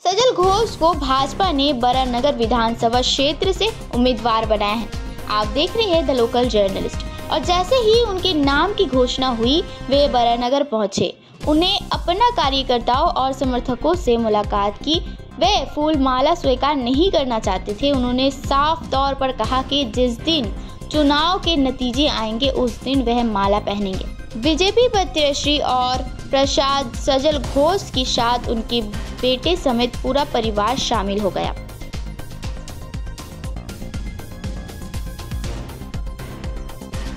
सजल घोष को भाजपा ने बरानगर विधानसभा क्षेत्र से उम्मीदवार बनाया है। आप देख रहे हैं द लोकल जर्नलिस्ट। और जैसे ही उनके नाम की घोषणा हुई, वे बरानगर पहुंचे। उन्हें अपना कार्यकर्ताओं और समर्थकों से मुलाकात की। वे फूल माला स्वीकार नहीं करना चाहते थे। उन्होंने साफ तौर पर कहा कि जिस दिन चुनाव के नतीजे आएंगे उस दिन वह माला पहनेंगे। बीजेपी प्रत्याशी और प्रसाद सजल घोष के साथ उनके बेटे समेत पूरा परिवार शामिल हो गया।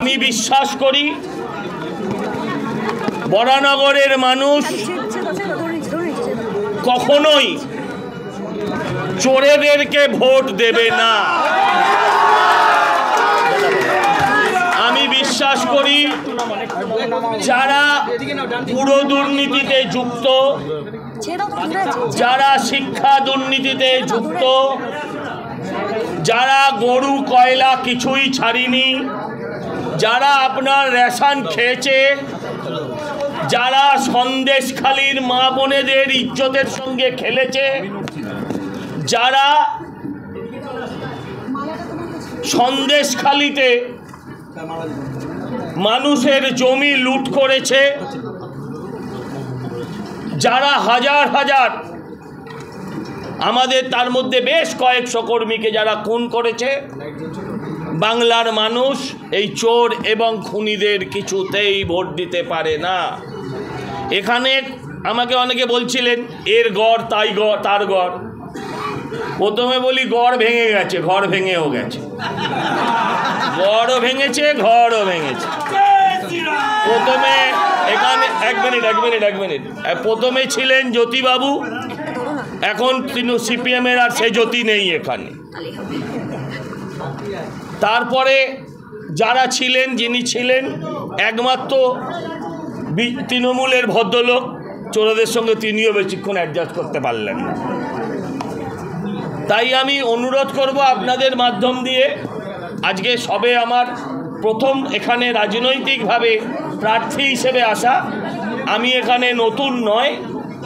আমি বিশ্বাস করি বরানগরের মানুষ কখনোই চোরেদেরকে ভোট দেবে না। আমি বিশ্বাস করি যারা পুরো দুর্নীতিতে যুক্ত, যারা শিক্ষা দুর্নীতিতে যুক্ত, যারা গরু কয়লা কিছুই ছাড়িনি, যারা আপনার রেশন খেয়েছে, যারা সন্দেশখালীর মা বোনেদের ইজ্জতের সঙ্গে খেলেছে, যারা সন্দেশখালীতে মানুষের জমি লুট করেছে, যারা হাজার হাজার আমাদের তার মধ্যে বেশ কয়েকশো কর্মীকে যারা খুন করেছে, বাংলার মানুষ এই চোর এবং খুনিদের কিছুতেই ভোট দিতে পারে না। এখানে আমাকে অনেকে বলছিলেন এর গড় তাই গড় তার গড়। প্রথমে বলি গড় ভেঙে গেছে, ঘর ভেঙেও গেছে, গড়ও ভেঙেছে, ঘরও ভেঙেছে। প্রথমে এখানে এক মিনিট প্রথমে ছিলেন জ্যোতিবাবু, এখন তিনি সিপিএমের আর সে জ্যোতি নেই এখানে। তারপরে যারা ছিলেন, যিনি ছিলেন একমাত্র তৃণমূলের ভদ্রলোক, চোরদের সঙ্গে তিনিও বেশিক্ষণ অ্যাডজাস্ট করতে পারলেন না। তাই আমি অনুরোধ করব আপনাদের মাধ্যম দিয়ে, আজকে সবে আমার প্রথম এখানে রাজনৈতিকভাবে প্রার্থী হিসেবে আসা। আমি এখানে নতুন নয়,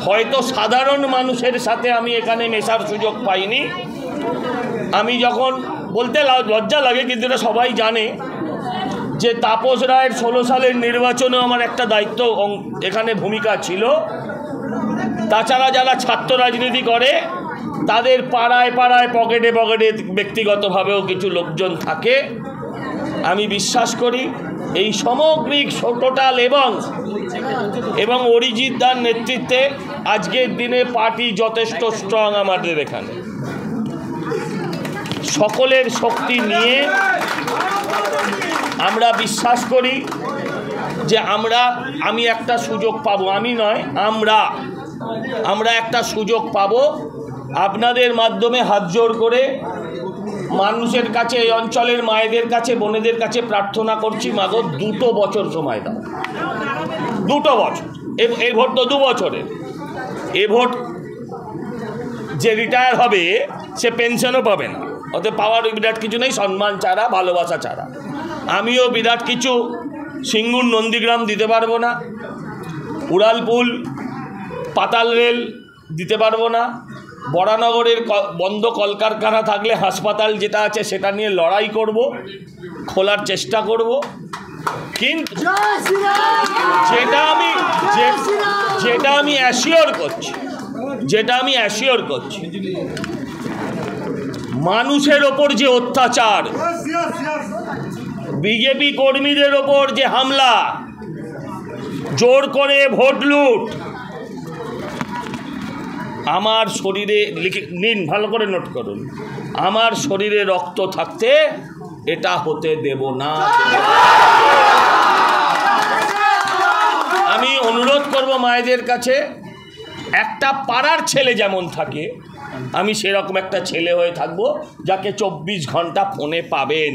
হয়তো সাধারণ মানুষের সাথে আমি এখানে মেশার সুযোগ পাইনি। আমি যখন বলতে লজ্জা লাগে, কিন্তু এটা সবাই জানে যে তাপস রায়ের 16 সালের নির্বাচনে আমার একটা দায়িত্ব এখানে ভূমিকা ছিল। তাছাড়া যারা ছাত্র রাজনীতি করে তাদের পাড়ায় পাড়ায় পকেটে পকেটে ব্যক্তিগতভাবেও কিছু লোকজন থাকে। আমি বিশ্বাস করি এই সামগ্রিক টোটাল এবং অরিজিৎ দার নেতৃত্বে আজকের দিনে পার্টি যথেষ্ট স্ট্রং। আমাদের এখানে সকলের শক্তি নিয়ে আমরা বিশ্বাস করি যে আমি একটা সুযোগ পাবো, আমি নয় আমরা একটা সুযোগ পাবো। আপনাদের মাধ্যমে হাত জোর করে মানুষের কাছে, এই অঞ্চলের মায়েদের কাছে, বোনেদের কাছে প্রার্থনা করছি, মাগো 2 বছর সময় দাও, 2 বছর। এই ভোট তো 2 বছরের। এ ভোট যে রিটায়ার হবে সে পেনশনও পাবে না, ওতে পাওয়ার বিরাট কিছু নেই, সম্মান ছাড়া, ভালোবাসা ছাড়া। আমিও বিরাট কিছু সিঙ্গুর নন্দীগ্রাম দিতে পারবো না, উড়ালপুল পাতাল রেল দিতে পারবো না, বরানগরের বন্ধ কলকারখানা থাকলে হাসপাতাল যেটা আছে সেটা নিয়ে লড়াই করব, খোলার চেষ্টা করব। কিন্তু যেটা আমি অ্যাসিওর করছি মানুষের ওপর যে অত্যাচার, বিজেপি কর্মীদের ওপর যে হামলা, জোর করে ভোট লুট, আমার শরীরে নিন, ভালো করে নোট করুন, আমার শরীরে রক্ত থাকতে এটা হতে দেব না। আমি অনুরোধ করব মায়েদের কাছে, একটা পাড়ার ছেলে যেমন থাকে আমি সেরকম একটা ছেলে হয়ে থাকব, যাকে 24 ঘন্টা ফোনে পাবেন,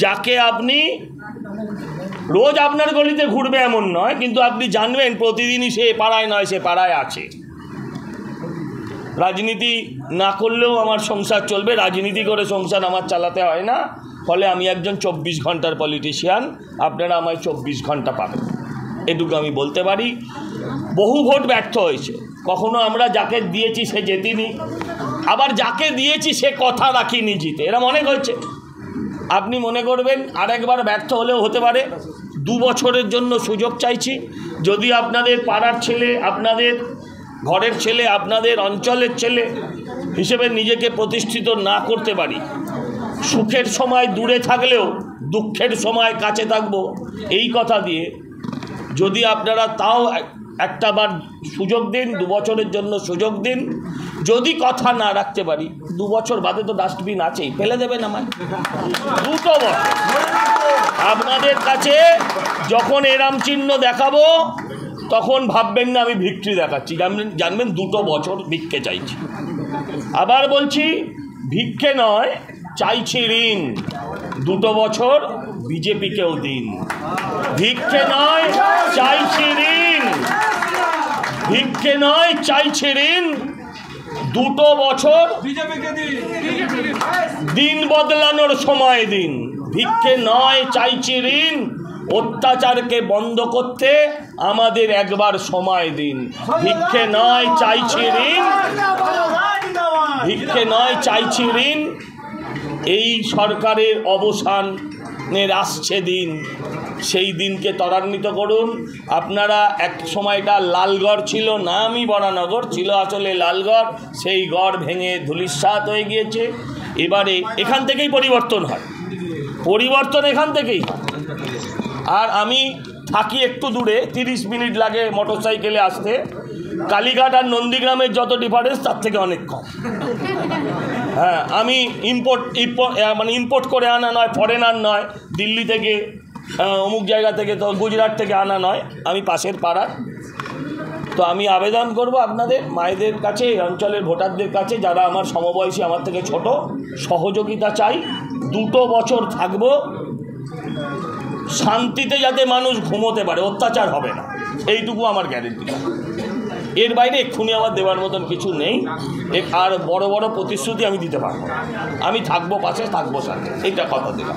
যাকে আপনি রোজ আপনার গলিতে ঘুরবে এমন নয়, কিন্তু আপনি জানবেন প্রতিদিনই সে পাড়ায় নয়, সে পাড়ায় আছে। রাজনীতি না করলেও আমার সংসার চলবে, রাজনীতি করে সংসার আমার চালাতে হয় না। ফলে আমি একজন 24 ঘন্টার পলিটিশিয়ান, আপনারা আমায় 24 ঘন্টা পাবেন, এটুকু আমি বলতে পারি। বহু ভোট ব্যর্থ হয়েছে। কখনো আমরা যাকে দিয়েছি সে জেতিনি, আবার যাকে দিয়েছি সে কথা রাখিনি জিতে, এরা অনেক হয়েছে। আপনি মনে করবেন আরেকবার ব্যর্থ হলেও হতে পারে। 2 বছরের জন্য সুযোগ চাইছি। যদি আপনাদের পাড়ার ছেলে, আপনাদের ঘরের ছেলে, আপনাদের অঞ্চলের ছেলে হিসেবে নিজেকে প্রতিষ্ঠিত না করতে পারি, সুখের সময় দূরে থাকলেও দুঃখের সময় কাছে থাকবো এই কথা দিয়ে যদি আপনারা তাও একটা বার সুযোগ দিন, 2 বছরের জন্য সুযোগ দিন। যদি কথা না রাখতে পারি 2 বছর বাদে তো ডাস্টবিন আছেই, ফেলে দেবেন আমায়। 2 বছর আপনাদের কাছে যখন এরাম চিহ্ন দেখাবো তখন ভাববেন না আমি ভিক্ষি দেখাচ্ছি, জানবেন 2 বছর ভিক্ষে চাইছি। আবার বলছি, ভিক্ষে নয়, চাইছি ঋণ। 2 বছর বিজেপিকেও দিন। ভিক্ষে নয়, চাইছি ঋণ। ভিক্ষে নয়, চাইছি ঋণ। 2 বছর দিন বদলানোর সময় দিন। ভিক্ষে নয়, চাইছি ঋণ। অত্যাচারকে বন্ধ করতে আমাদের একবার সময় দিন। ভিক্ষে নয়, চাইছি ঋণ। ভিক্ষে নয়, চাইছি ঋণ। এই সরকারের অবসানের আসছে দিন, সেই দিনকে ত্বরান্বিত করুন। আপনারা এক সময়টা লালগড় ছিল, নামই বরানগর ছিল, আসলে লালগড়, সেই গড় ভেঙে ধূলিসাৎ হয়ে গিয়েছে। এবারে এখান থেকেই পরিবর্তন হয়, পরিবর্তন এখান থেকেই হয়। আর আমি থাকি একটু দূরে, 30 মিনিট লাগে মোটরসাইকেলে আসতে। কালীঘাট আর নন্দীগ্রামের যত ডিফারেন্স তার থেকে অনেক কম। হ্যাঁ, আমি ইম্পোর্ট করে আনা নয়, ফরেনার নয়, দিল্লি থেকে অমুক জায়গা থেকে, তো গুজরাট থেকে আনা নয়, আমি পাশের পাড়ার। তো আমি আবেদন করব আপনাদের মায়েদের কাছে, এই অঞ্চলের ভোটারদের কাছে, যারা আমার সমবয়সী, আমার থেকে ছোট, সহযোগিতা চাই। 2 বছর থাকবো, শান্তিতে যাতে মানুষ ঘুমোতে পারে, অত্যাচার হবে না, এইটুকু আমার গ্যারেন্টি। এর বাইরে এক্ষুনি আমার দেওয়ার মতন কিছু নেই। আর বড় বড় প্রতিশ্রুতি আমি দিতে পারবো না। আমি থাকবো পাশে, থাকবো সাথে, এইটা কথা দিলাম।